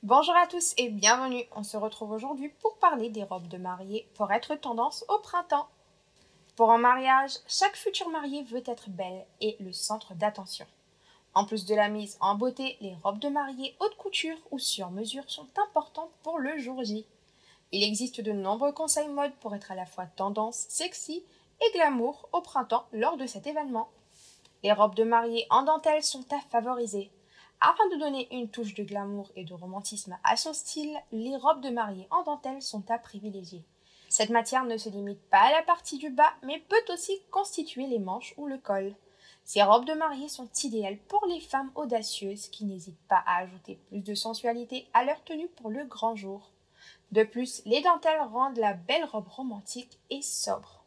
Bonjour à tous et bienvenue. On se retrouve aujourd'hui pour parler des robes de mariée pour être tendance au printemps. Pour un mariage, chaque future mariée veut être belle et le centre d'attention. En plus de la mise en beauté, les robes de mariée haute couture ou sur mesure sont importantes pour le jour J. Il existe de nombreux conseils mode pour être à la fois tendance, sexy et glamour au printemps lors de cet événement. Les robes de mariée en dentelle sont à favoriser. Afin de donner une touche de glamour et de romantisme à son style, les robes de mariée en dentelle sont à privilégier. Cette matière ne se limite pas à la partie du bas, mais peut aussi constituer les manches ou le col. Ces robes de mariée sont idéales pour les femmes audacieuses qui n'hésitent pas à ajouter plus de sensualité à leur tenue pour le grand jour. De plus, les dentelles rendent la belle robe romantique et sobre.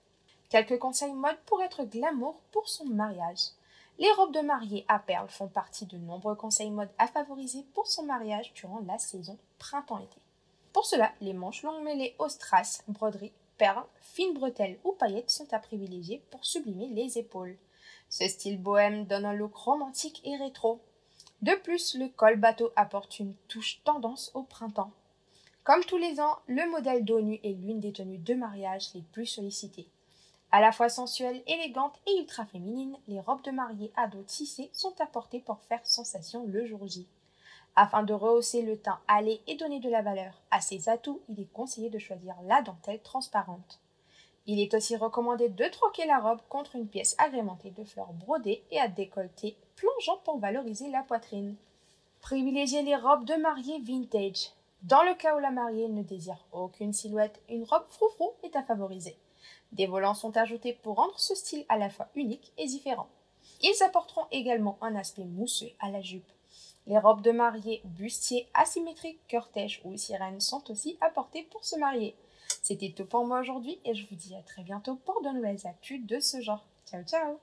Quelques conseils mode pour être glamour pour son mariage. Les robes de mariée à perles font partie de nombreux conseils mode à favoriser pour son mariage durant la saison printemps-été. Pour cela, les manches longues mêlées aux strass, broderies, perles, fines bretelles ou paillettes sont à privilégier pour sublimer les épaules. Ce style bohème donne un look romantique et rétro. De plus, le col bateau apporte une touche tendance au printemps. Comme tous les ans, le modèle dos nu est l'une des tenues de mariage les plus sollicitées. À la fois sensuelle, élégante et ultra féminine, les robes de mariée à dos tissés sont apportées pour faire sensation le jour J. Afin de rehausser le teint hâlé et donner de la valeur à ces atouts, il est conseillé de choisir la dentelle transparente. Il est aussi recommandé de troquer la robe contre une pièce agrémentée de fleurs brodées et à décolleté plongeant pour valoriser la poitrine. Privilégiez les robes de mariée vintage. Dans le cas où la mariée ne désire aucune silhouette, une robe froufrou est à favoriser. Des volants sont ajoutés pour rendre ce style à la fois unique et différent. Ils apporteront également un aspect mousseux à la jupe. Les robes de mariée bustier, asymétriques, cortège ou sirène sont aussi apportées pour se marier. C'était tout pour moi aujourd'hui et je vous dis à très bientôt pour de nouvelles actus de ce genre. Ciao ciao!